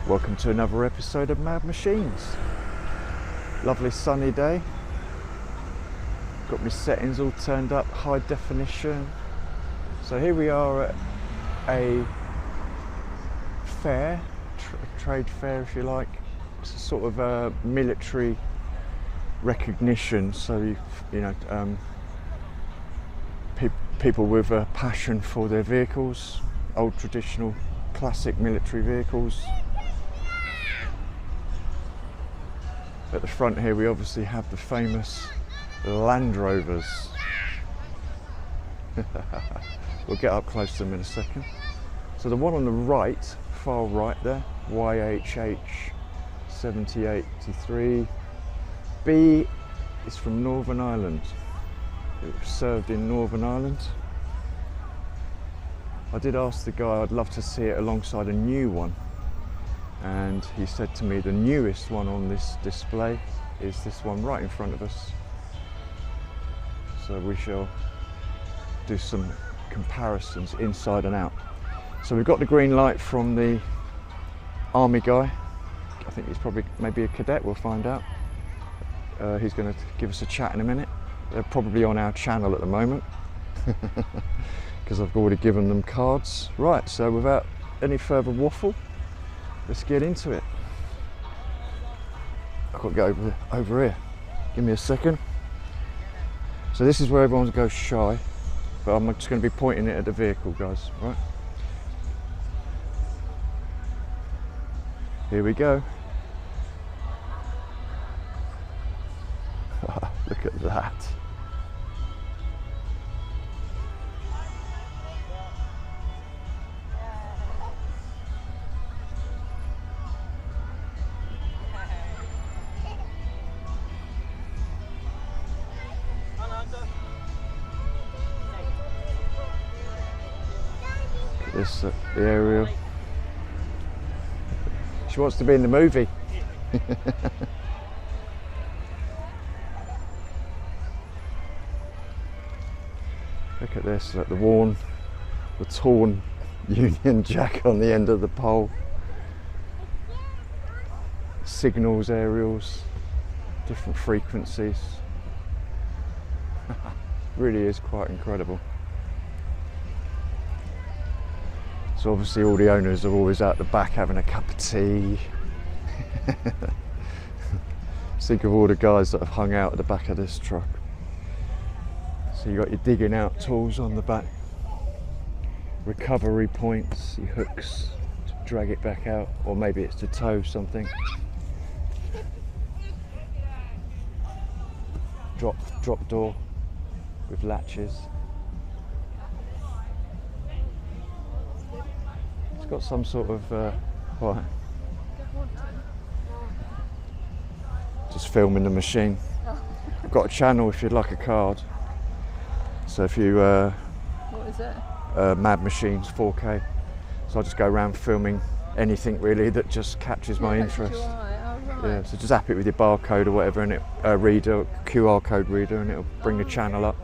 Welcome to another episode of Mad Machines. Lovely sunny day. Got my settings all turned up, high definition. So here we are at a fair, trade fair if you like. It's a sort of a military recognition, so people with a passion for their vehicles, old traditional classic military vehicles. At the front here we obviously have the famous landrovers. We'll get up close to them in a second. So the one on the right, far right there, YHH 7083 B is from Northern Ireland. It served in Northern Ireland. I did ask the guy I'd love to see it alongside a new one, and he said to me the newest one on this display is this one right in front of us. So we shall do some comparisons inside and out. So we've got the green light from the army guy. I think he's probably maybe a cadet, we'll find out. He's going to give us a chat in a minute. They're probably on our channel at the moment because I've already given them cards. Right, so without any further waffle, let's get into it. I've got to go over here. Give me a second. So this is where everyone goes shy, but I'm just going to be pointing it at the vehicle, guys. Right? Here we go. Look at that. Look at this, the aerial. She wants to be in the movie. Look at this, like the torn Union Jack on the end of the pole. Signals, aerials, different frequencies. Really is quite incredible. So obviously all the owners are always out the back having a cup of tea. Think of all the guys that have hung out at the back of this truck. So you got your digging out tools on the back, recovery points, your hooks to drag it back out, or maybe it's to tow something. Drop door with latches. It's got some sort of right. Just filming the machine. I've got a channel if you'd like a card. So if you what is it? Mad Machines 4K. So I'll just go around filming anything really that just catches my interest. Oh, right. Yeah, so just zap it with your barcode or whatever, and it reader, QR code reader, and it'll bring the channel up.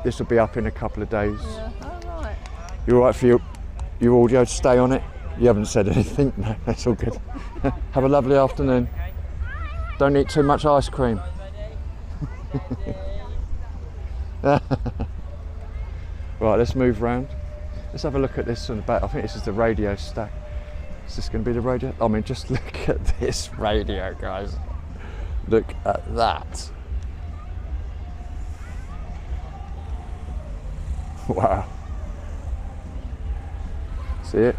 This will be up in a couple of days. Yeah. Oh, right. You all right for your audio to stay on it? You haven't said anything. No, that's all good. Have a lovely afternoon. Don't eat too much ice cream. Right, let's move round. Let's have a look at this on the back. I think this is the radio stack. Is this going to be the radio? I mean, just look at this radio, guys. Look at that. Wow. See it?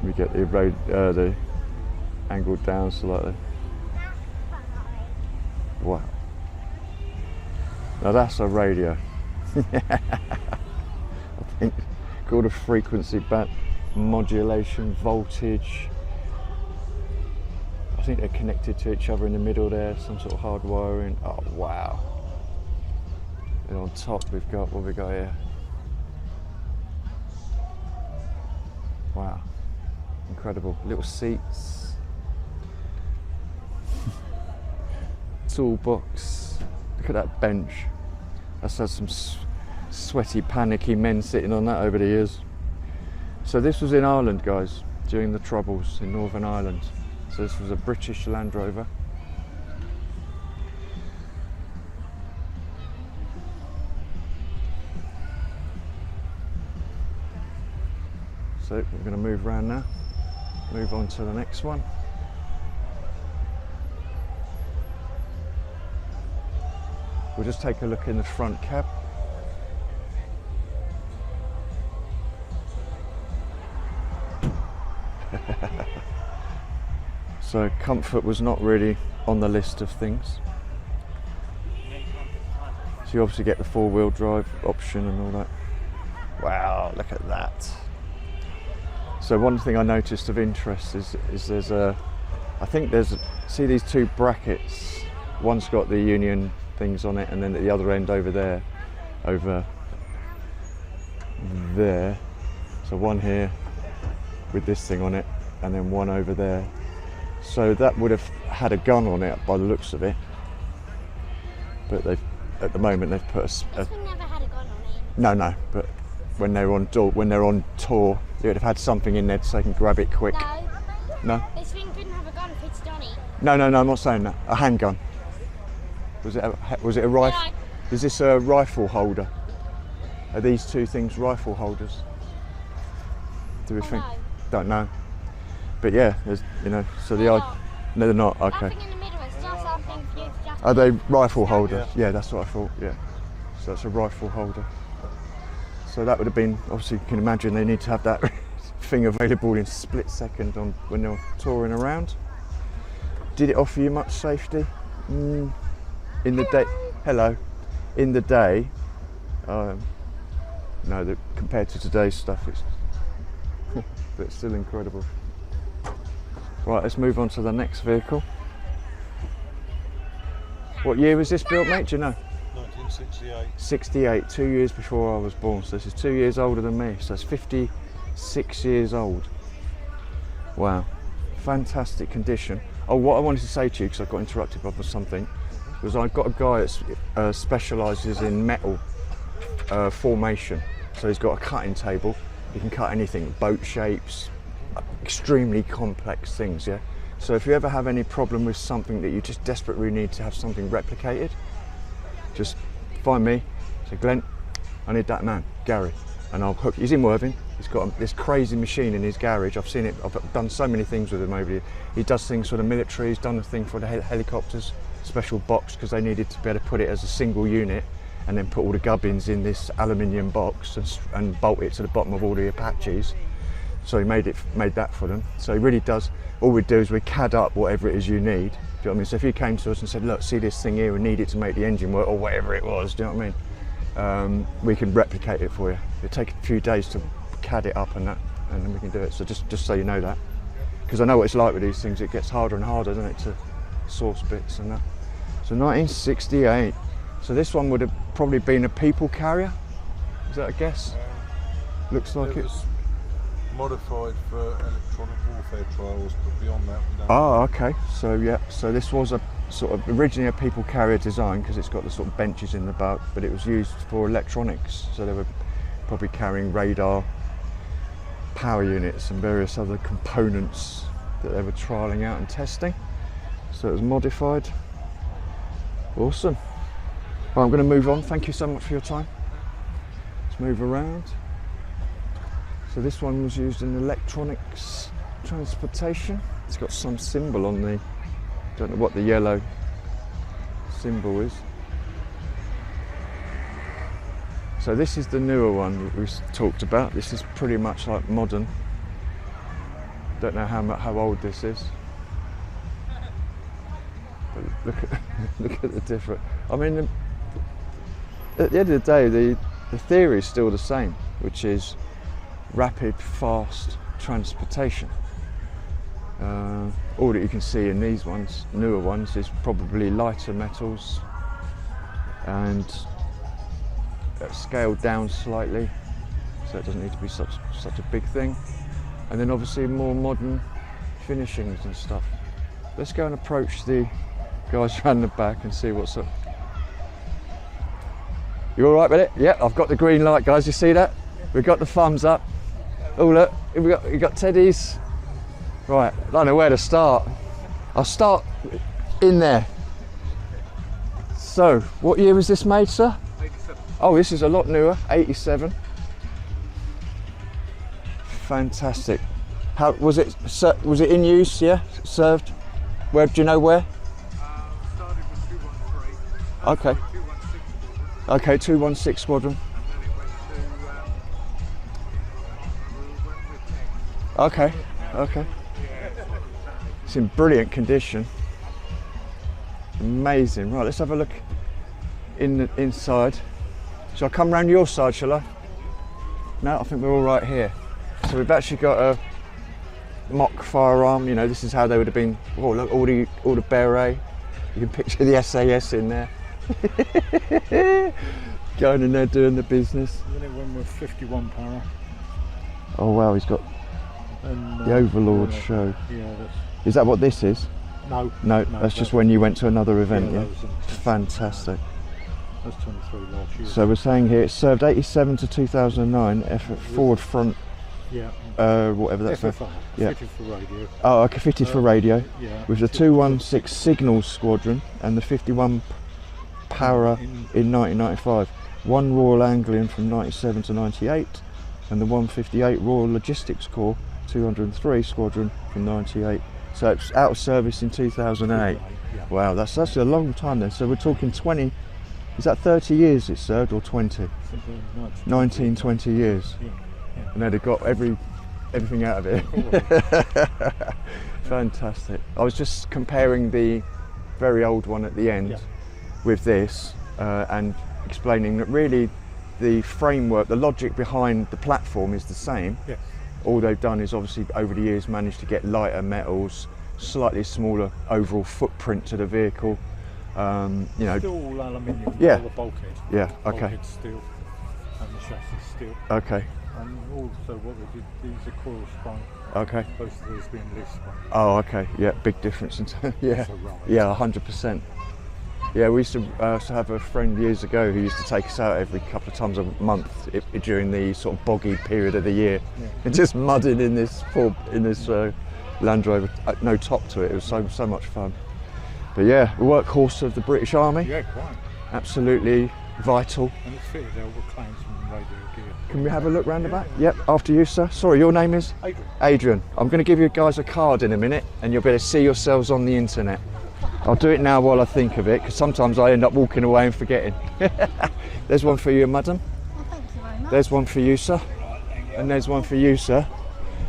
We get the angled down slightly. Wow. Now that's a radio. I think called a frequency band modulation, voltage. I think they're connected to each other in the middle there, some sort of hard wiring. Oh wow. And on top we've got what we got here. Wow. Incredible. Little seats. Toolbox. Look at that bench. That's had some sweaty, panicky men sitting on that over the years. So this was in Ireland, guys, during the Troubles in Northern Ireland. So this was a British Land Rover. So we're going to move around now, move on to the next one. We'll just take a look in the front cab. So comfort was not really on the list of things. So you obviously get the four-wheel drive option and all that. Wow, look at that. So one thing I noticed of interest is there's a, I think there's, see these two brackets, one's got the Union things on it and then at the other end over there, so one here with this thing on it and then one over there. So that would have had a gun on it by the looks of it, but they've, at the moment they've put This one never had a gun on it. no, but when they're on tour, they would have had something in there so they can grab it quick. No. No? This thing couldn't have a gun fitted on it. No, I'm not saying that. A handgun. Was it a rifle? Yeah, Is this a rifle holder? Are these two things rifle holders? Do we think? no. Don't know. But yeah, there's, you know, so the They're no, they're not. That Okay. thing in the middle is just something for you to just... Are they rifle holders? Yeah, that's what I thought. Yeah. So that's a rifle holder. So that would have been, obviously you can imagine they need to have that thing available in split second on when they're touring around. Did it offer you much safety? In the day, hello. In the day, no. Compared to today's stuff, it's but it's still incredible. Right, let's move on to the next vehicle. What year was this built, mate? Do you know? 1968. 68, 2 years before I was born. So this is 2 years older than me. So it's 56 years old. Wow, fantastic condition. Oh, what I wanted to say to you, because I got interrupted by something, was I've got a guy that specialises in metal formation. So he's got a cutting table. He can cut anything, boat shapes, extremely complex things, yeah? So if you ever have any problem with something that you just desperately need to have something replicated, just find me, say, Glenn, I need that man, Gary, and I'll hook. He's in Worthing. He's got this crazy machine in his garage. I've seen it. I've done so many things with him over here. He does things for the military. He's done a thing for the helicopters, special box, because they needed to be able to put it as a single unit and then put all the gubbins in this aluminium box and bolt it to the bottom of all the Apaches. So he made that for them. So he really does. All we do is we CAD up whatever it is you need. Do you know what I mean? So if you came to us and said, look, see this thing here, we need it to make the engine work, or whatever it was, do you know what I mean? We can replicate it for you. It'll take a few days to CAD it up and that, and then we can do it. So just so you know that. Because I know what it's like with these things, it gets harder and harder, doesn't it, to source bits and that. So 1968. So this one would have probably been a people carrier, is that a guess? Looks like It it. was modified for electronic warfare trials, but beyond that we don't. Oh, okay. So yeah, so this was a sort of originally a people carrier design because it's got the sort of benches in the back, but it was used for electronics. So they were probably carrying radar, power units and various other components that they were trialling out and testing. So it was modified. Awesome. Well, I'm going to move on. Thank you so much for your time. Let's move around. So this one was used in electronics transportation. It's got some symbol on the, don't know what the yellow symbol is. So this is the newer one that we talked about. This is pretty much like modern. Don't know how old this is. But look at the different. I mean, at the end of the day, the theory is still the same, which is rapid, fast transportation. All that you can see in these ones, newer ones, is probably lighter metals and scaled down slightly, so it doesn't need to be such a big thing. And then obviously more modern finishings and stuff. Let's go and approach the guys around the back and see what's up. You all right with it? Yeah, I've got the green light, guys. You see that? We've got the thumbs up. Oh look, we got teddies. Right, I don't know where to start. I'll start in there. So, what year was this made, sir? 87. Oh, this is a lot newer, 87. Fantastic. How was it? Was it in use? Yeah, served. Where do you know where? Started with 213. Okay. 216. Okay, 216 Squadron. And then it went to Okay, okay. It's in brilliant condition. Amazing. Right, let's have a look inside. Shall I come round your side, shall I? No, I think we're all right here. So we've actually got a mock firearm. You know, this is how they would have been. Oh, look, all the beret. You can picture the SAS in there. Going in there doing the business. Then it went with 51 para. Oh wow, he's got And, the Overlord show. Yeah, that's... Is that what this is? No. No, that's just when you went to another event, yeah? that was in- Fantastic. That's 23 last year. So we're saying here it served 87 to 2009, forward front, yeah. whatever that's for. FFR, Yeah. fitted for radio. Oh, okay, fitted for radio. Yeah. With the 216 Signals Squadron and the 51 Para in 1995. One Royal Anglian from 97 to 98 and the 158 Royal Logistics Corps 203 Squadron from 98. So it's out of service in 2008. Yeah. Wow, that's a long time then. So we're talking 20, is that 30 years it served or 20? 19, 20 years. Yeah. Yeah. And they'd got everything out of it. Fantastic. I was just comparing the very old one at the end with this and explaining that really the framework, the logic behind the platform is the same. Yes. All they've done is obviously over the years managed to get lighter metals, slightly smaller overall footprint to the vehicle. You know, Still all aluminium. Yeah. All the bulkhead. yeah, okay, Bulkhead steel and the chassis steel. okay, And also what they did, these are coil spine. okay. Both of those being lift spine. Oh, okay, yeah, big difference in yeah, That's a right. yeah, 100%. Yeah, we used to have a friend years ago who used to take us out every couple of times a month during the sort of boggy period of the year, and just mudding in this Land Rover, no top to it. It was so much fun. But yeah, the workhorse of the British Army, Yeah, quite. absolutely vital. And it's fitted out with claims from radio gear. Can we have a look round the back? Yep, after you, sir. Sorry, your name is? Adrian. Adrian. I'm going to give you guys a card in a minute and you'll be able to see yourselves on the internet. I'll do it now while I think of it, because sometimes I end up walking away and forgetting. There's one for you, madam. Well, thank you very much. There's one for you, sir. And there's one for you, sir.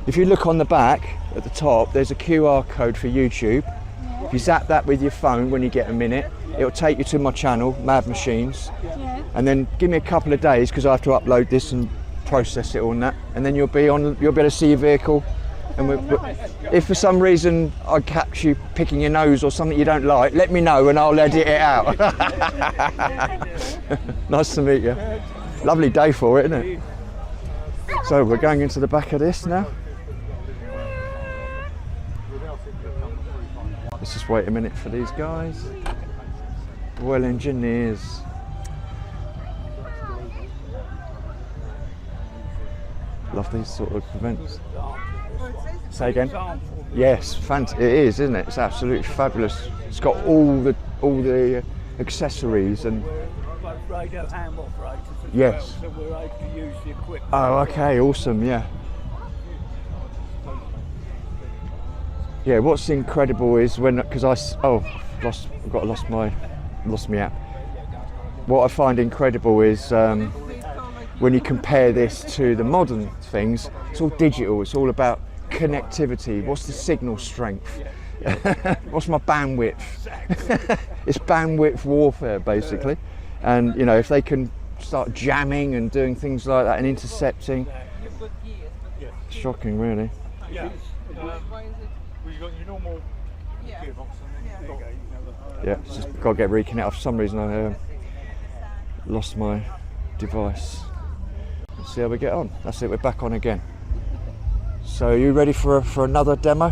If you look on the back, at the top, there's a QR code for YouTube. If you zap that with your phone when you get a minute, it'll take you to my channel, Mad Machines. Yeah. And then give me a couple of days, because I have to upload this and process it all and that. And then you'll be able to see your vehicle. And if for some reason I catch you picking your nose or something you don't like, let me know and I'll edit it out. Nice to meet you. Lovely day for it, isn't it? So we're going into the back of this now. Let's just wait a minute for these guys. Well, engineers. Love these sort of events. Say again? Yes, it is, isn't it? It's absolutely fabulous. It's got all the accessories and. Both radio and operators as Yes. well, so we're able to use the equipment. Oh, okay, awesome, yeah. Yeah, what's incredible is when, because lost me app. What I find incredible is when you compare this to the modern things, it's all digital. It's all about connectivity. What's the signal strength? What's my bandwidth? It's bandwidth warfare basically. And you know, if they can start jamming and doing things like that and intercepting, shocking really. Yeah. Well, you got your normal gearbox and then you've got Yeah, it's just got to get reconnected. For some reason I lost my device. Let's see how we get on. That's it, we're back on again. So are you ready for another demo?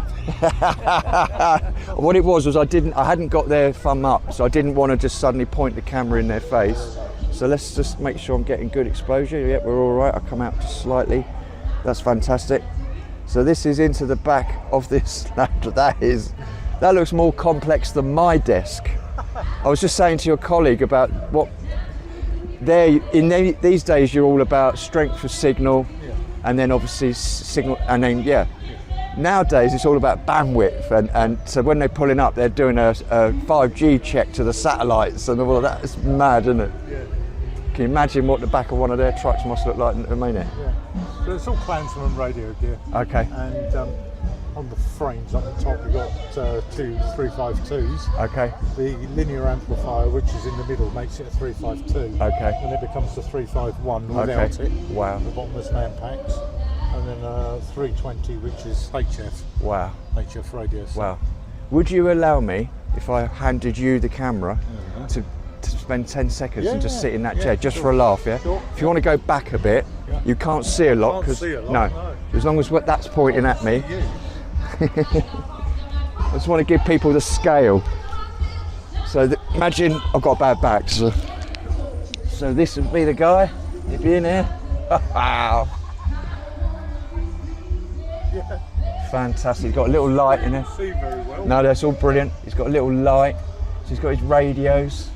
What it was I hadn't got their thumb up, so I didn't want to just suddenly point the camera in their face. So let's just make sure I'm getting good exposure. Yep, we're all right. I'll come out just slightly. That's fantastic. So this is into the back of this laptop. That looks more complex than my desk. I was just saying to your colleague about what these days you're all about strength of signal, and then obviously signal, and then nowadays it's all about bandwidth, and so when they're pulling up they're doing a 5G check to the satellites and all of that. It's mad, isn't it? Yeah. Can you imagine what the back of one of their trucks must look like in a minute? Yeah. So it's all Klansman radio gear. Okay. And on the frames up the top, we've got two 352s. Okay. The linear amplifier, which is in the middle, makes it a 352. Okay. And it becomes a 351 without it. Wow. The bottom is man packs. And then a 320, which is HF. Wow. HF radio. Wow. Would you allow me, if I handed you the camera, to spend 10 seconds and just sit in that chair, just for a laugh, yeah? Sure. If you want to go back a bit, you can't see a lot, because no, as long as that's pointing at me. I just want to give people the scale. So imagine I've got a bad back, so this would be the guy. He'd be in here. Wow. Fantastic. He's got a little light in there. See very well. No, that's all brilliant. He's got a little light. So he's got his radios.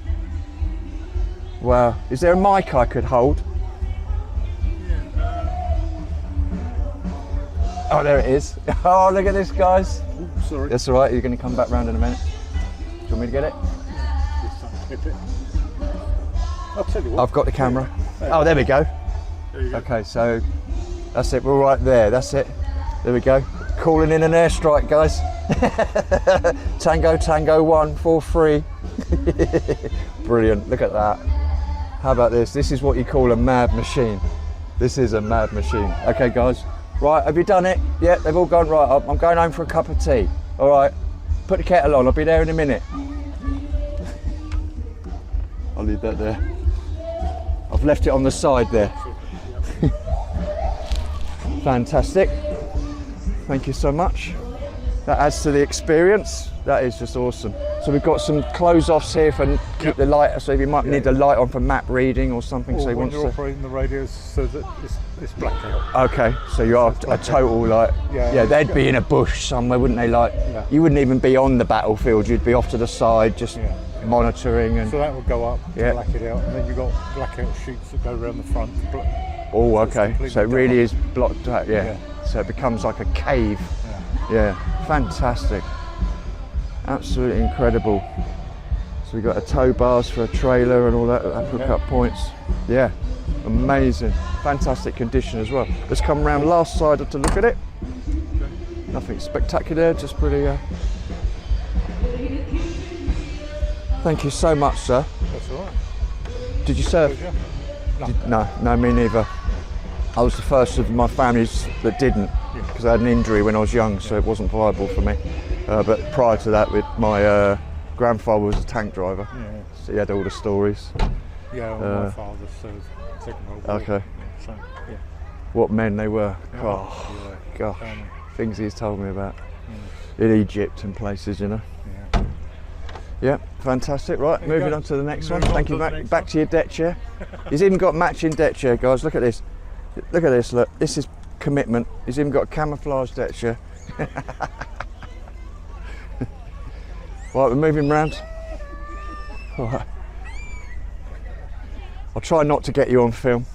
Wow. Is there a mic I could hold? Oh, there it is. Oh, look at this, guys. Oops, sorry. That's all right. You're going to come back round in a minute. Do you want me to get it? I'll tell you what. I've got the camera. Oh, there we go. There you go. Okay, so that's it. We're right there. That's it. There we go. Calling in an airstrike, guys. Tango 143. Brilliant. Look at that. How about this? This is what you call a mad machine. This is a mad machine. Okay, guys. Right, have you done it? Yeah, they've all gone. Right, I'm going home for a cup of tea. All right, put the kettle on. I'll be there in a minute. I'll leave that there. I've left it on the side there. Fantastic. Thank you so much. That adds to the experience. That is just awesome. So we've got some close-offs here for keep the light. So you might need the light on for map reading or something. Or so when you're operating the radios so that it's blackout. Okay, so you are a total like, they'd be in a bush somewhere, wouldn't they? Like, you wouldn't even be on the battlefield. You'd be off to the side, just monitoring. And so that would go up, black it out, and then you've got blackout sheets that go around the front. Oh, okay. So it really is blocked out. Yeah. So it becomes like a cave. Yeah. Fantastic. Absolutely incredible. So we've got a tow bars for a trailer and all that hook-up points. Yeah, amazing. Fantastic condition as well. Let's come around last side to look at it. Nothing spectacular, just pretty. Thank you so much, sir. That's all right. Did you surf? No, me neither. I was the first of my families that didn't, because I had an injury when I was young, so it wasn't viable for me. But prior to that, with my grandfather was a tank driver, so he had all the stories. Yeah, well, my father served Second World War. Okay. So, what men they were. Gosh, things he's told me about in Egypt and places, you know. Yeah, fantastic. Right, moving on to the next one. Thank you. Back to your deck chair. He's even got matching deck chair, guys. Look at this. Look at this. Look, this is commitment. He's even got a camouflage deck chair. Right, we're moving round. All right. I'll try not to get you on film.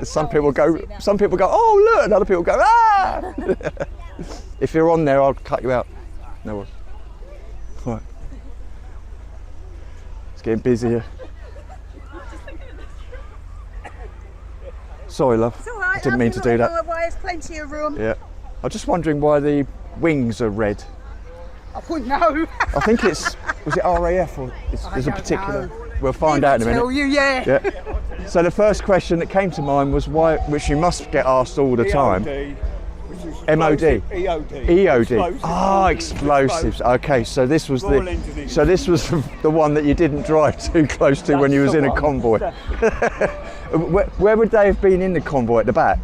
Some people go, oh look, and other people go, ah! If you're on there, I'll cut you out. No worries. Right. It's getting busy here. Sorry, love. It's all right. I didn't mean to do that. There's plenty of room. Yeah. I'm just wondering why the wings are red. I wouldn't know. I think was it RAF or there's a particular. We'll find out in a minute. Tell you, yeah. So the first question that came to mind was why, which you must get asked all the time. MOD. EOD. Ah, explosives. Okay, so this was the one that you didn't drive too close to when you was in a convoy. Where would they have been in the convoy? At the back?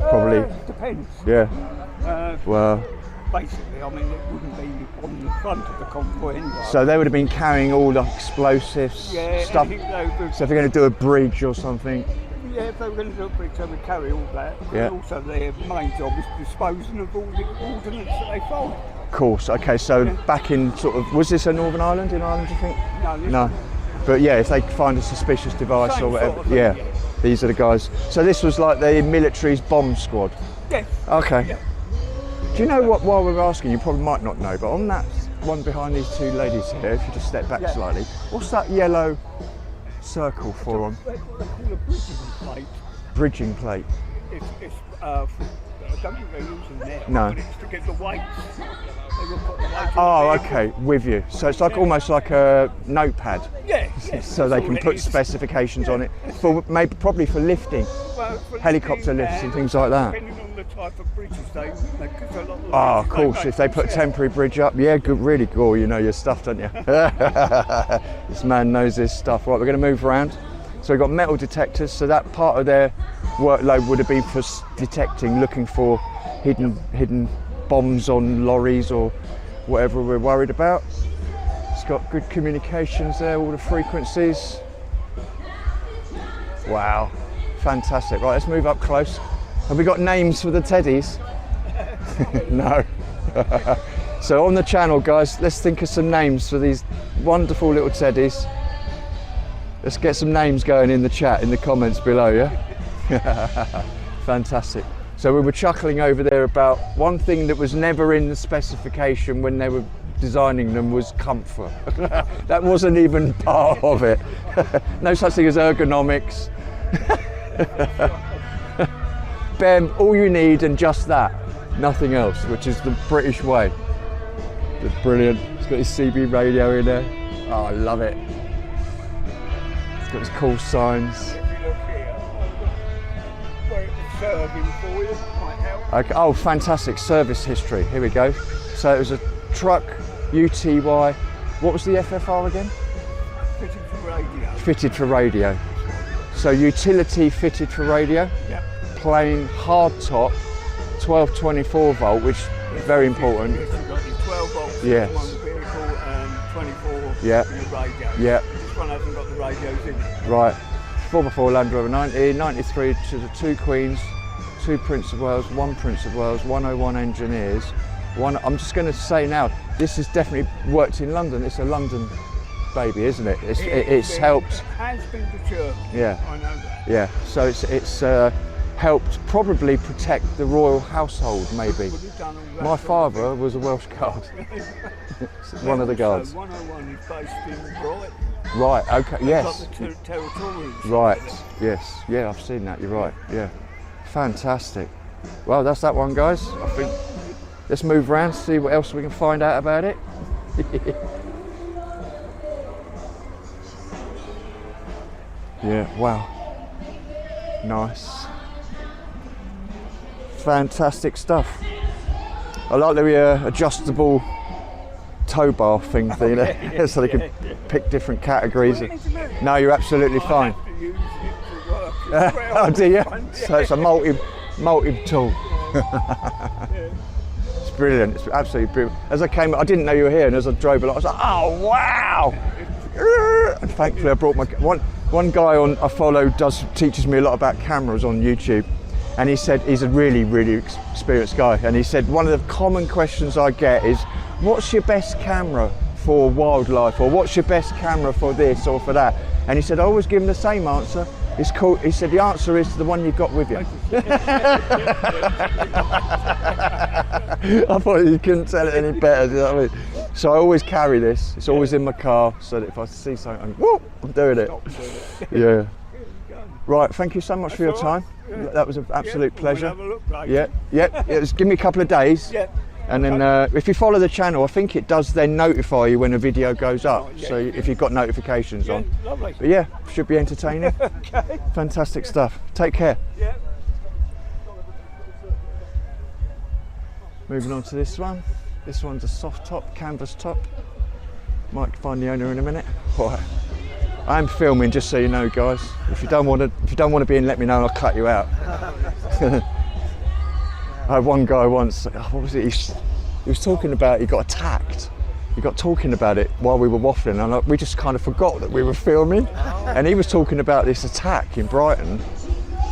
Probably. Depends. Yeah. Well. Basically, I mean, it wouldn't be on the front of the convoy anyway. So they would have been carrying all the explosives stuff. So if they're going to do a bridge or something. yeah, if they were going to do a bridge, they would carry all that. Yeah. And also their main job is disposing of all the ordnance that they find. Of course. Okay, so back in sort of, was this a Northern Ireland, in Ireland, do you think? No. But yeah, if they find a suspicious device Same or whatever, sort of thing, yeah, yeah. these are the guys. So this was like the military's bomb squad. Yeah. Okay. Yeah. Do you know what, while we're asking, you probably might not know, but on that one behind these two ladies here, if you just step back slightly, what's that yellow circle for on? They call a bridging plate. Bridging plate. It's I don't think they're using that. No. But it's to get the weights. They will put the weights Oh, on the vehicle. okay, with you. So it's like almost like a notepad. Yeah. So they can put specifications on it for maybe probably for lifting, helicopter lifts and things like that. Depending on the type of bridges they because a lot of Oh, of course, if they put temporary bridge up, yeah, good, really cool, you know your stuff, don't you? This man knows his stuff. Right, we're going to move around. So we've got metal detectors, so that part of their workload would have been for detecting, looking for hidden bombs on lorries or whatever we're worried about. It's got good communications there, all the frequencies. Wow, fantastic. Right, let's move up close. Have we got names for the teddies? No. So on the channel, guys, let's think of some names for these wonderful little teddies. Let's get some names going in the chat, in the comments below, yeah? Fantastic. So we were chuckling over there about one thing that was never in the specification when they were designing them was comfort. That wasn't even part of it. No such thing as ergonomics. Bare, all you need and just that, nothing else, which is the British way. It's brilliant. It's got his CB radio in there. Oh, I love it. It's got his call signs. If you look here, where it was serving for you, might help. Okay. Oh, fantastic service history. Here we go. So it was a truck, UTY. What was the FFR again? Fitted for radio. Fitted for radio. So utility fitted for radio. Yep. Plain hard top, 1224 volt, which is very important. Yes, you've got your 12 volts Yes. on the vehicle and 24 Yeah. for your radio. Yeah. This one hasn't got the radios in it. Right. 4x4 Land Rover 90, 93 to the 2 Queens, 2 Prince of Wales, 1 Prince of Wales, 101 engineers. I'm just going to say now, this has definitely worked in London. It's a London baby, isn't it? It's helped. It has been procured. Yeah. I know that. Yeah. So it's helped probably protect the royal household, maybe. Would have done all that My sort of father was a Welsh guard. One of the guards. 101 is based in Brighton. Right. Okay. Yes. Got the territorials. Right, yes, yeah, I've seen that, you're right, yeah. Fantastic. Well, that's that one, guys. I think let's move around, see what else we can find out about it. Yeah, wow. Nice. Fantastic stuff. I like the adjustable tow bar thing there, so they can pick different categories. No, you're absolutely fine. I have to use it for work as well. Oh, do you? So it's a multi-tool. It's brilliant. It's absolutely brilliant. As I came, I didn't know you were here, and as I drove along, I was like, "Oh wow!" And thankfully, I brought my one guy I follow teaches me a lot about cameras on YouTube, and he said he's a really experienced guy, and he said one of the common questions I get is, "What's your best camera for wildlife?" or "What's your best camera for this or for that?" And he said, "I always give him the same answer. It's called," he said, "the answer is the one you've got with you." I thought you couldn't tell it any better, do you know what I mean? So I always carry this. It's always in my car, so that if I see something, I'm doing it. Yeah. Right, thank you so much for your time. That was an absolute pleasure. We'll have a look later. Yeah. Give me a couple of days. Yeah. And then if you follow the channel, I think it does then notify you when a video goes up. So if you've got notifications on. Lovely. But yeah, should be entertaining. Okay. Fantastic stuff. Take care. Yeah. Moving on to this one. This one's a soft top, canvas top. Might find the owner in a minute. Right. I'm filming, just so you know, guys. If you don't want to be in, let me know. And I'll cut you out. I had one guy once. What was it? He was talking about he got attacked. He got talking about it while we were waffling, and we just kind of forgot that we were filming. And he was talking about this attack in Brighton,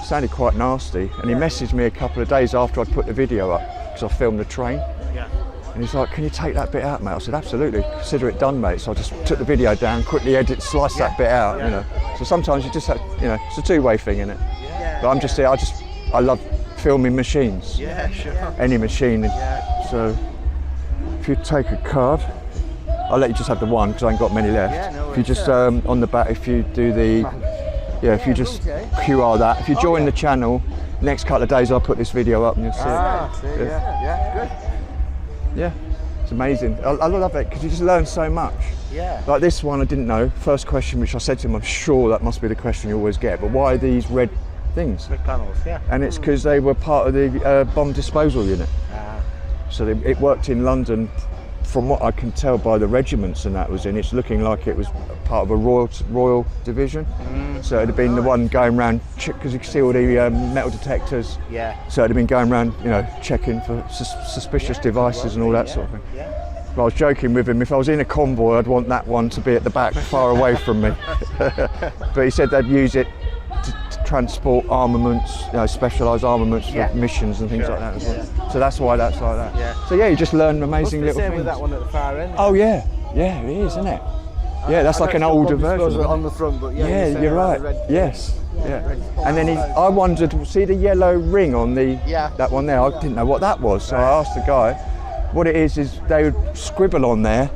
sounded quite nasty. And he messaged me a couple of days after I'd put the video up, because I filmed the train. Yeah. And he's like, can you take that bit out, mate? I said, absolutely, consider it done, mate. So I just took the video down, quickly slice that bit out, you know. So sometimes you just have, you know, it's a two-way thing, isn't it? Yeah. But I'm just here, I love filming machines. Yeah, sure. Any machine. So if you take a card, I'll let you just have the one because I ain't got many left. Yeah, no if you just on the back, if you do the, if you just QR that, if you join the channel, next couple of days I'll put this video up and you'll see it. Good. Yeah, it's amazing. I love it because you just learn so much. Yeah. Like this one I didn't know. First question which I said to him, I'm sure that must be the question you always get, but why are these red things? Red panels, yeah. And it's because they were part of the bomb disposal unit. So it worked in London, from what I can tell by the regiments and that was in, it's looking like it was part of a royal division. So it'd have been the one going around, because you can see all the metal detectors. Yeah. So it'd have been going around, you know, checking for suspicious devices and all that sort of thing. Yeah. But I was joking with him, if I was in a convoy, I'd want that one to be at the back, far away from me. But he said they'd use it to transport armaments, you know, specialised armaments for missions and things like that as well. So that's why that's like that. Yeah. So yeah, you just learn amazing What's the little same things. with that one at the far end? Oh yeah, it is, isn't it? Yeah, that's like an older version. On the front, but You're right. Yes. Yeah. And then I wondered, see the yellow ring on that one there? I didn't know what that was, so I asked the guy. What it is they would scribble on there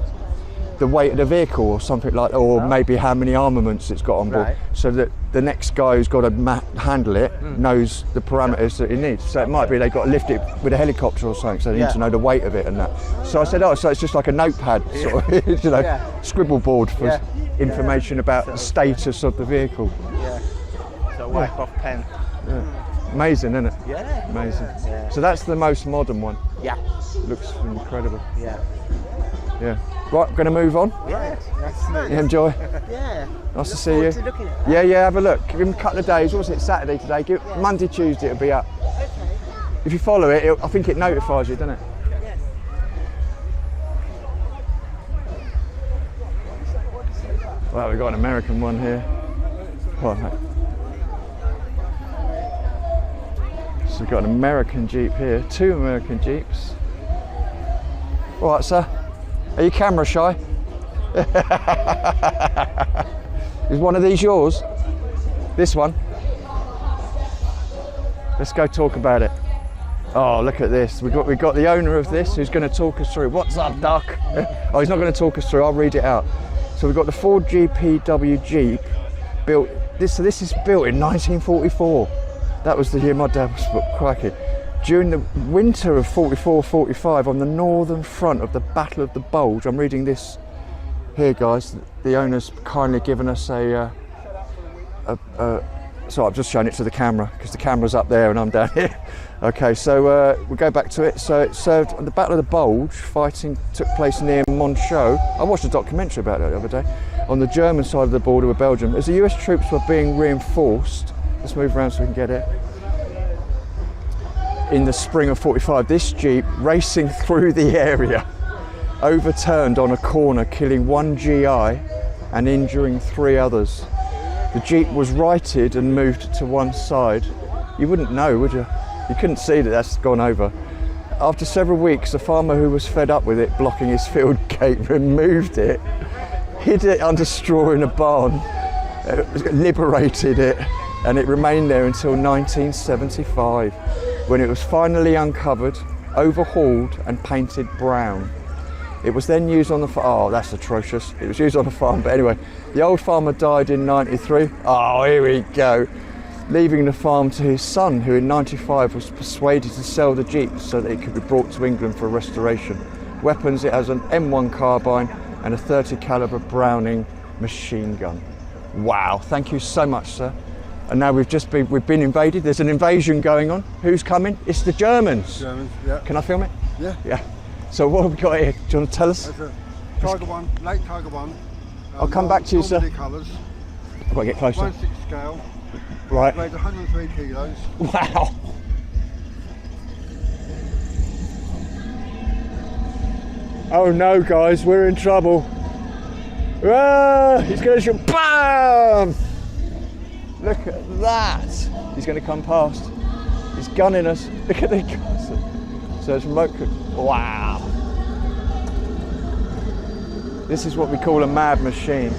the weight of the vehicle or something like that, or maybe how many armaments it's got on board, so that the next guy who's got to handle it knows the parameters that he needs. So it might be they've got to lift it with a helicopter or something, so they need to know the weight of it and that. So I said, so it's just like a notepad, sort of, you know, scribble board for information about the status of the vehicle. Yeah. So wipe off pen. Yeah. Amazing, isn't it? Yeah. Amazing. Yeah. So that's the most modern one. Yeah. Looks incredible. Yeah. Yeah. Right, I'm going to move on. Yeah. Nice. You enjoy? Yeah. Nice to see you. Yeah, have a look. Give him a couple of days. What was it? Saturday today. Monday, Tuesday it'll be up. If you follow it, I think it notifies you, doesn't it? Yes. Well, we've got an American one here. Oh, no. So we've got an American Jeep here. 2 American Jeeps. All right, sir. Are you camera shy? Is one of these yours? This one? Let's go talk about it. Oh, look at this. We've got the owner of this who's going to talk us through. What's up, Duck? Oh, he's not going to talk us through. I'll read it out. So we've got the Ford GPW Jeep built. This is built in 1944. That was the year my dad was crikey. During the winter of 44-45 on the northern front of the Battle of the Bulge. I'm reading this here, guys. The owner's kindly given us so I've just shown it to the camera because the camera's up there and I'm down here. Okay, so we'll go back to it. So it served the Battle of the Bulge. Fighting took place near Monchaux. I watched a documentary about it the other day. On the German side of the border with Belgium. As the US troops were being reinforced, let's move around so we can get it. In the spring of 45, this Jeep, racing through the area, overturned on a corner, killing 1 GI and injuring 3 others. The Jeep was righted and moved to one side. You wouldn't know, would you? You couldn't see that that's gone over. After several weeks, a farmer who was fed up with it blocking his field gate removed it, hid it under straw in a barn, liberated it, and it remained there until 1975, when it was finally uncovered, overhauled and painted brown. It was then used on the farm. Oh, that's atrocious. It was used on the farm, but anyway, the old farmer died in 93. Oh, here we go. Leaving the farm to his son, who in 95 was persuaded to sell the Jeep so that it could be brought to England for restoration. Weapons, it has an M1 carbine and a 30 caliber Browning machine gun. Wow, thank you so much, sir. And now we've been invaded. There's an invasion going on. Who's coming? It's the Germans. Germans, yeah. Can I film it? Yeah. Yeah. So what have we got here? Do you want to tell us? That's a Tiger One, late Tiger One. I'll come back to you, sir. Colours, I've got to get closer. 1/6 scale. Right. Weighs 103 kilos. Wow. Oh no, guys, we're in trouble. Ah, he's going to shoot. BAM! Look at that. He's going to come past. He's gunning us. Look at the guns. So it's remote. Wow. This is what we call a mad machine.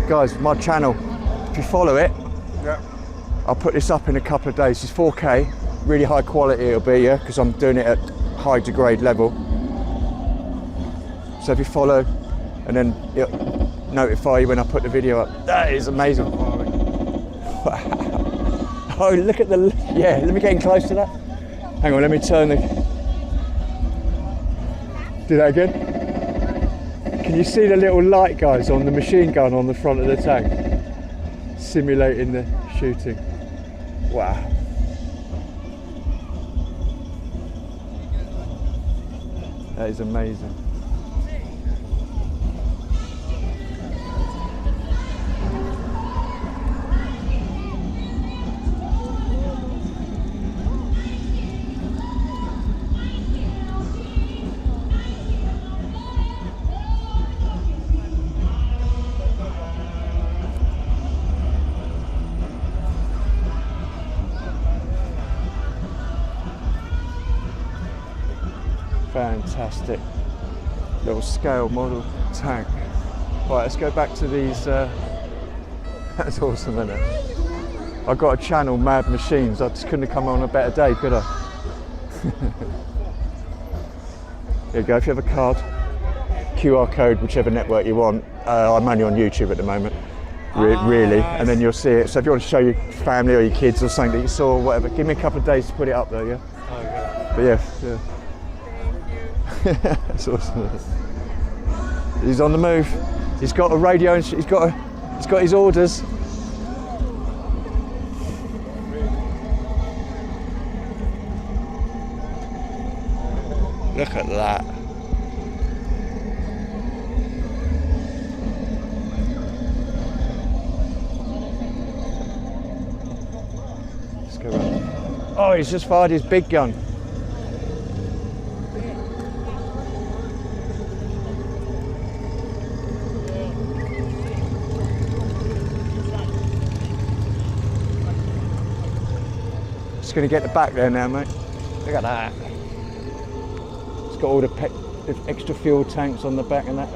Guys, my channel, if you follow it, Yeah. I'll put this up in a couple of days. It's 4K, really high quality it'll be, yeah, because I'm doing it at high degrade level. So if you follow, and then it'll notify you when I put the video up. That is amazing. Oh, look at the, yeah, let me get in close to that. Hang on, let me turn the, do that again. Can you see the little light, guys, on the machine gun on the front of the tank? Simulating the shooting. Wow. That is amazing. Fantastic little scale model tank. Right, let's go back to these. That's awesome, isn't it? I've got a channel, Mad Machines. I just couldn't have come on a better day, could I? Here you go. If you have a card, QR code, whichever network you want. I'm only on YouTube at the moment, really, and then you'll see it. So if you want to show your family or your kids or something that you saw or whatever, give me a couple of days to put it up there, yeah? Okay. But yeah. That's awesome. He's on the move. He's got a radio and he's got his orders. Look at that. Let's go around. Oh, he's just fired his big gun. Just going to get the back there now, mate. Look at that. It's got all the extra fuel tanks on the back and that.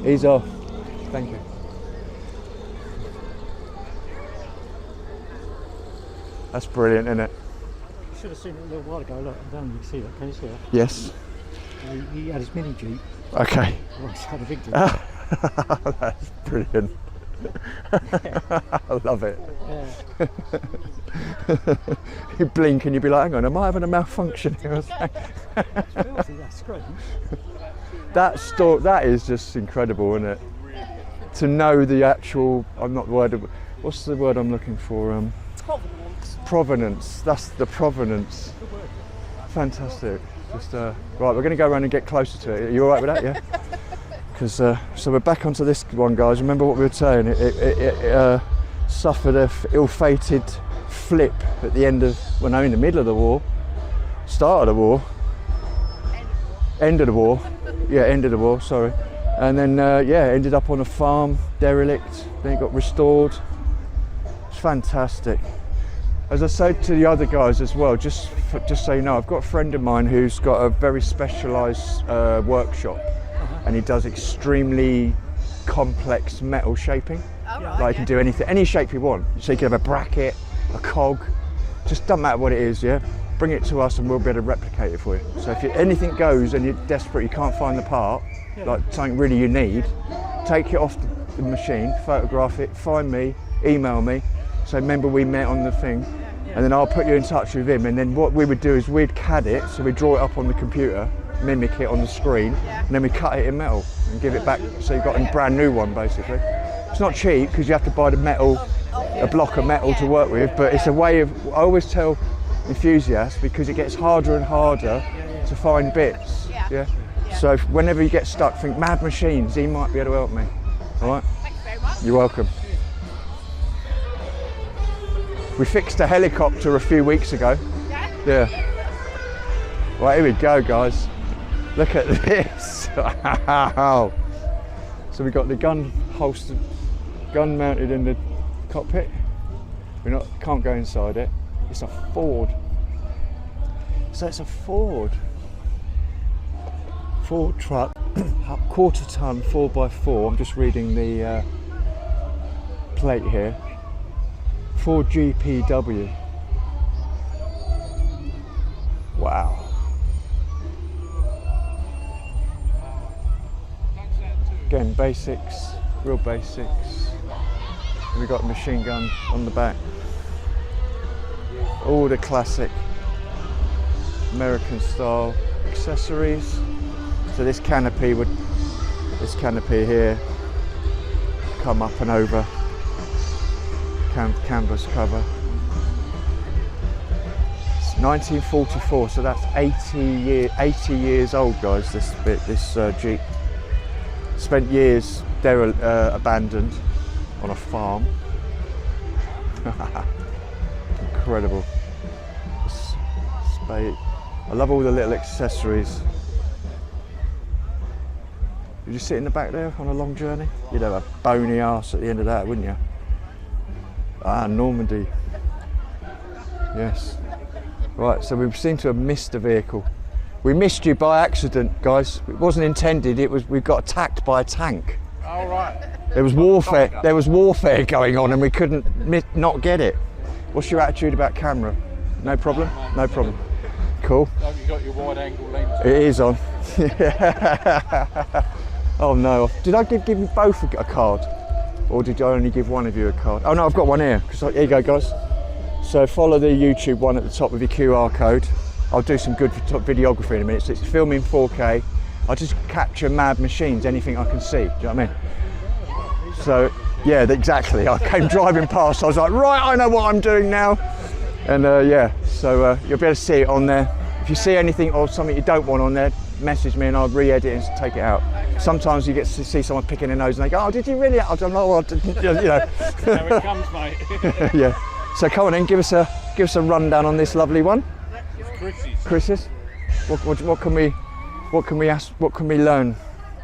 He's off. Thank you. That's brilliant, isn't it? You should have seen it a little while ago. Look, down you can see that. Can you see that? Yes. He had his mini Jeep. Okay. Well, he's had a big Jeep. That's brilliant. I love it. Yeah. You blink and you'd be like, hang on, am I having a malfunction here? That is just incredible, isn't it? To know the actual, what's the word I'm looking for? Provenance. That's the provenance. Fantastic. Just right, we're going to go around and get closer to it. Are you all right with that? Yeah. Because so we're back onto this one, guys. Remember what we were saying? It suffered a ill-fated flip at the end of, well, no, in the middle of the war, start of the war, end of the war. Yeah, end of the war. Sorry. And then ended up on a farm, derelict. Then it got restored. It's fantastic. As I said to the other guys as well, just so you know, I've got a friend of mine who's got a very specialised workshop, and he does extremely complex metal shaping. Like you can do anything, any shape you want. So you can have a bracket, a cog, just doesn't matter what it is, yeah? Bring it to us and we'll be able to replicate it for you. So if anything goes and you're desperate, you can't find the part, like something really you need, take it off the machine, photograph it, find me, email me. So remember we met on the thing, and then I'll put you in touch with him, and then what we would do is we'd CAD it, so we'd draw it up on the computer, mimic it on the screen, and then we cut it in metal and give it back, so you've got a brand new one basically. It's not cheap because you have to buy the metal, a block of metal to work with, but it's a way of, I always tell enthusiasts, because it gets harder and harder to find bits, yeah? So whenever you get stuck, think Mad Machines, he might be able to help me, all right? Thanks very much. You're welcome. We fixed a helicopter a few weeks ago. Yeah. Right, here we go, guys. Look at this. Wow. So we've got the gun holster, gun mounted in the cockpit. Can't go inside it. It's a Ford. So it's a Ford truck, quarter ton 4x4. I'm just reading the plate here. Ford GPW. Wow. Again, basics, real basics. And we've got a machine gun on the back. All the classic American style accessories. So this canopy here, come up and over, canvas cover. It's 1944, so that's 80 years old, guys. This Jeep spent years abandoned on a farm. Incredible. I love all the little accessories. Would you sit in the back there on a long journey? You'd have a bony arse at the end of that, wouldn't you? Ah, Normandy. Yes. Right, so we seem to have missed a vehicle. We missed you by accident, guys. It wasn't intended. We got attacked by a tank. All right. There was warfare. There was warfare going on, and we couldn't not get it. What's your attitude about camera? No problem. No problem. Cool. Oh, you got your wide angle lens. It is on. Oh no! Did I give you both a card, or did I only give one of you a card? Oh no, I've got one here. Here you go, guys. So follow the YouTube one at the top with your QR code. I'll do some good videography in a minute. So it's filming 4K. I just capture mad machines, anything I can see. Do you know what I mean? So yeah, exactly. I came driving past. I was like, right, I know what I'm doing now. And yeah, so you'll be able to see it on there. If you see anything or something you don't want on there, message me and I'll re-edit it and take it out. Sometimes you get to see someone picking their nose and they go, oh, did you really? I don't know, well, you know. How it comes, mate. Yeah. So come on then, give us a rundown on this lovely one. Chris's. What can we ask? What can we learn?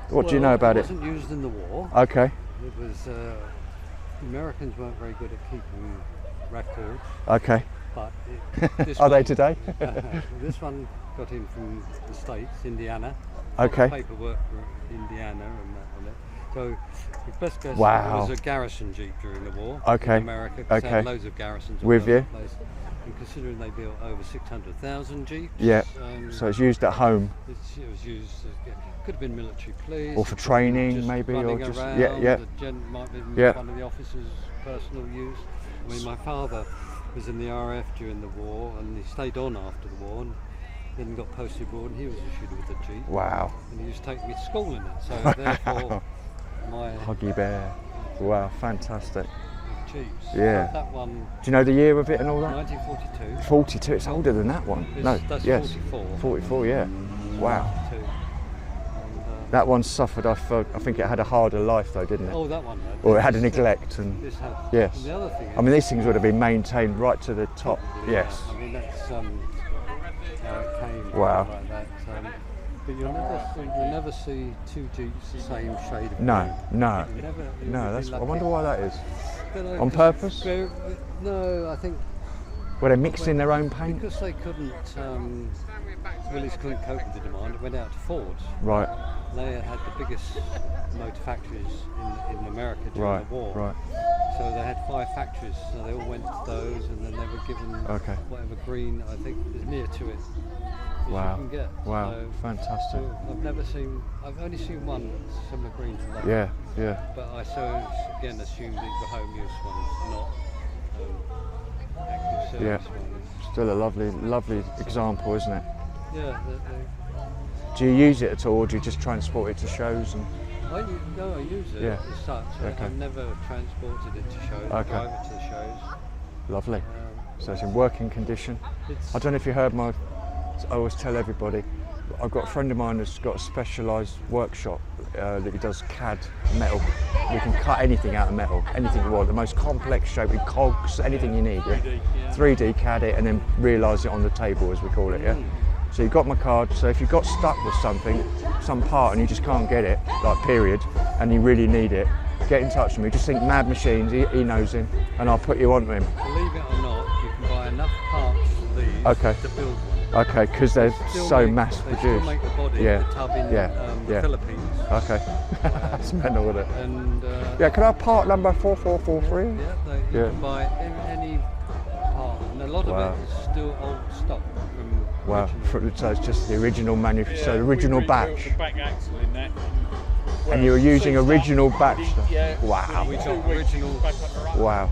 What do you know about it? It wasn't used in the war. Okay. It was. The Americans weren't very good at keeping records. Okay. But are they today? This one got in from the States, Indiana. Okay. Paperwork for Indiana and that on it. So the best guess wow. it was a garrison Jeep during the war. Okay. In America. 'Cause they had loads of garrisons. With you. Place. And considering they built over 600,000 Jeeps. Yeah. So it's used at home. It was used. Could have been military police. Or for training, maybe, or just around, yeah. Might be yeah. one of the officers' personal use. I mean, my father was in the RF during the war, and he stayed on after the war, and then got posted abroad, and he was issued with a Jeep. Wow. And he used to take me to school in it. So therefore, my Huggy Bear. Wow, fantastic. Jeeps. Yeah. So that one. Do you know the year of it and all that? 1942. 42. It's older than that one. That's yes. 44. 44. Yeah. Wow. 42. And, that one suffered. I think it had a harder life though, didn't it? Oh, that one. Or it had a neglect and. This had. Yes. And the other thing. I mean, these things would have been maintained right to the top. Yes. I mean, that's how it came. Wow. Like that. But you'll never see two Jeeps the same shade of No, green. no, You'll no. be I lucky. wonder why that is. On 'Cause purpose? No, I think Were they mixing their own paint? because they couldn't. Willis couldn't cope with the demand. It went out to Ford. Right. They had the biggest motor factories in America during Right. the war. Right. So they had 5 factories. So they all went to those, and then they were given whatever green I think is near to it. Wow. You can get. Wow. So, Fantastic. I've only seen one similar green to that. Yeah. Yeah. But I again assumed these were home use ones, not active service ones. Still a lovely example, isn't it? Yeah. Do you use it at all, or do you just transport it to shows? And I use it Yeah. as such. Okay. I've never transported it to shows. I Okay. drive it to the shows. lovely. So it's in working condition. I don't know if you heard I always tell everybody, I've got a friend of mine who's got a specialised workshop that he does CAD metal. We can cut anything out of metal, anything you want, the most complex shape with cogs, anything you need. Yeah? 3D CAD it and then realise it on the table, as we call it. Yeah. So you've got my card. So if you got stuck with something, some part, and you just can't get it, like period, and you really need it, get in touch with me. Just think Mad Machines, he knows him, and I'll put you on to him. Believe it or not, you can buy enough parts of these Okay. to build one. Okay, because they're Still so make- mass They still produced. make the body, Yeah. the tub in the Yeah. Philippines. Okay, that's mental, isn't it? And Yeah, can I have part number 4443? you Yeah. can buy any part, and a lot Wow. of it is still old stock from Wow, original. so it's just the original manufacture, so the original we batch. rebuilt the back axle in that. And you were using Souped original up, batch we- stuff? Yeah. Wow. We got 2 weeks original. back on the run. Wow,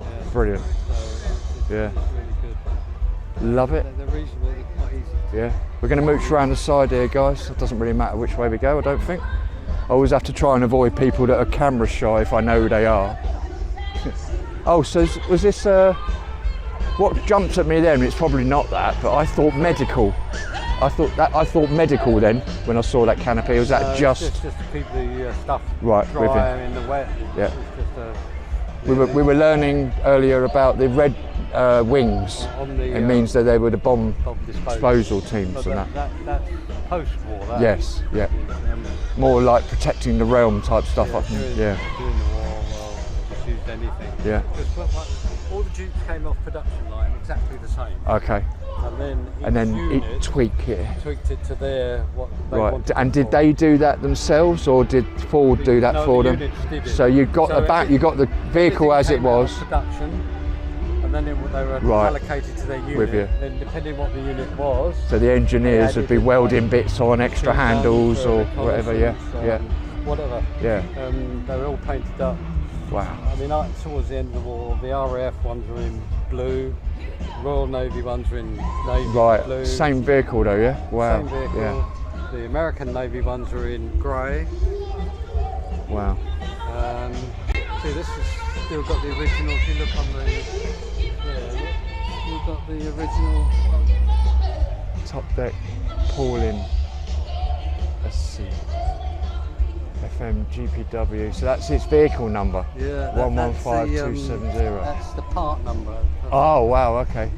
Yeah, brilliant. so it's Yeah. really good. Love it. They're reasonable, they're quite easy. Yeah, we're going to mooch around the side here, guys. It doesn't really matter which way we go, I don't think. I always have to try and avoid people that are camera shy if I know who they are. Oh, so was this, what jumped at me then, it's probably not that, but I thought medical. I thought medical then, when I saw that canopy. Was that Just just, to keep the stuff Right, with dry in the wet. Yeah. It's just we were learning earlier about the red wings. on the It means that they were the bomb bomb disposal teams But and that. that's post-war. That Yes, yeah. Um, More like protecting the realm type stuff, I think. during, Yeah, during the war, well, just used anything. yeah. Because all the Dukes came off production line exactly the same, Okay. and then And each then unit tweak it. tweaked it to their what they Right. wanted. And it did for. they do that themselves, or did Ford do that No, for the them? units did it. So you got So the back, it- you got the vehicle as it Everything came out was. of production, and then they were Right. allocated to their unit. With you. Then depending what the unit was, So the engineers they would be added welding bits on extra guns handles for or whatever. Yeah, reconnaissance, yeah, whatever. yeah. They were all painted up. Wow. I mean, towards the end of the war, the RAF ones were in blue, Royal Navy ones were in navy Right. blue. Same vehicle though. Yeah. Wow. Same vehicle. Yeah. The American Navy ones were in grey. Wow. See, this has still got the original. If you look on the, you've got the original. Top deck, Pauling. Let's see. FM GPW. So that's its vehicle number. Yeah. 115270. That's the part number. Oh wow. Okay.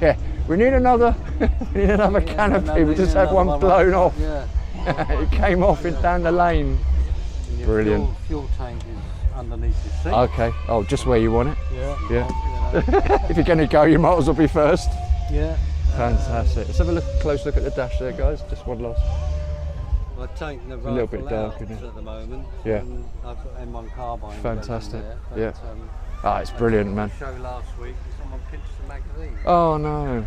Yeah. We need another. We need another canopy. We just had one blown off. Yeah. It came off down the lane. And your Brilliant. Fuel tank is underneath your seat. Okay. Oh, just where you want it. Yeah. Yeah. If you're going to go, you might as well be first. Yeah. Fantastic. Let's have a close look at the dash there, guys. Just one last. My tank the little bit rifle dark, out isn't it? at the moment. Yeah. And I've got M1 carbine. Fantastic. There, but, Yeah. Ah, it's brilliant, man. Show last week, someone pinched the magazine. Oh no.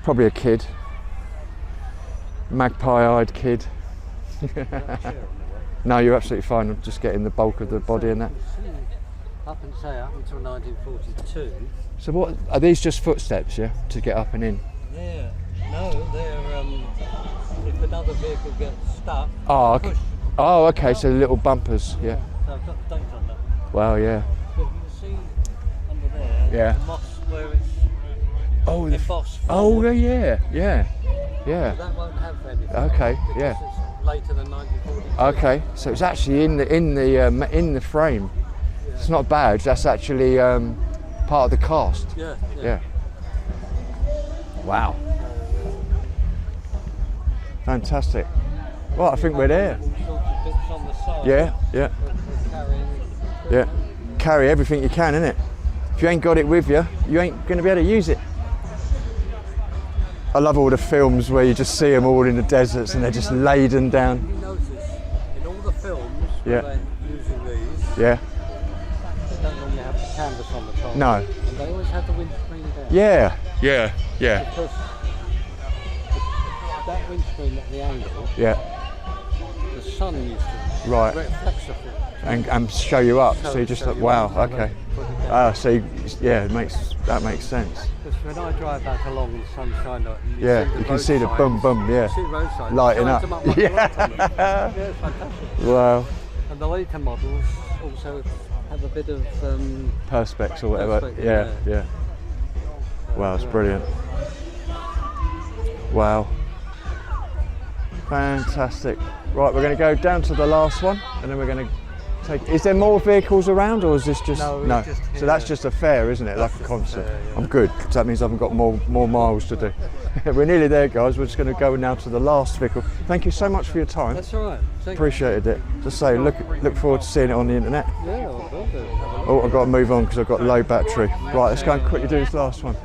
Probably a kid. Magpie-eyed kid. No, you're absolutely fine. I'm just getting the bulk of the body in that. Up and say up until 1942. So what are these? Just footsteps, yeah, to get up and in? Yeah. No, they're if another vehicle gets stuck. Oh, push. okay. Oh, okay. So little bumpers, yeah. So I've got the date on that. Wow, yeah. But you can see under there. Yeah. The moss where it's Oh, the embossed. oh, forward. yeah, yeah. That won't have anything. Okay, because yeah. It's later than 1942. Okay, so it's actually in the frame. It's not badge. That's actually part of the cast. Yeah. Yeah. Wow. Fantastic. Well, I think we're there. All sorts of bits on the side. Yeah, yeah, for carrying yeah. Carry everything you can, innit? If you ain't got it with you, you ain't going to be able to use it. I love all the films where you just see them all in the deserts and they're just laden down. You notice in all the films Yeah. where they're using these, Yeah. they don't normally have the canvas on the top. No. And they always have the windscreen down. Yeah. Yeah. Yeah. Because that windscreen at the angle, Yeah. the sun used to Right. reflects off it. And show you up. So you just show like, you wow. up, so they Okay. put it down. So yeah, that makes sense. Because when I drive back along in the sunshine, Yeah, you can see the bum bum. Yeah. See road signs. Lighting Shines up. them like a light on them. Yeah. Yeah, it's fantastic. Wow. And the later models also have a bit of Perspex or whatever. Perspex, Yeah. yeah. Yeah. Wow, it's brilliant. Wow. Fantastic. Right, we're going to go down to the last one, and then we're going to take. Is there more vehicles around, or is this just No, it's just So that's here. just a fair, isn't it? That's Like a just a concert. fair, yeah. I'm good. 'Cause that means I haven't got more miles to do. We're nearly there, guys. We're just going to go now to the last vehicle. Thank you so much for your time. That's all right. Thank Appreciated it. Just say, look forward to seeing it on the internet. you. Yeah, I will do. Oh, I've got to move on because I've got low battery. Right, let's go and quickly do this last one.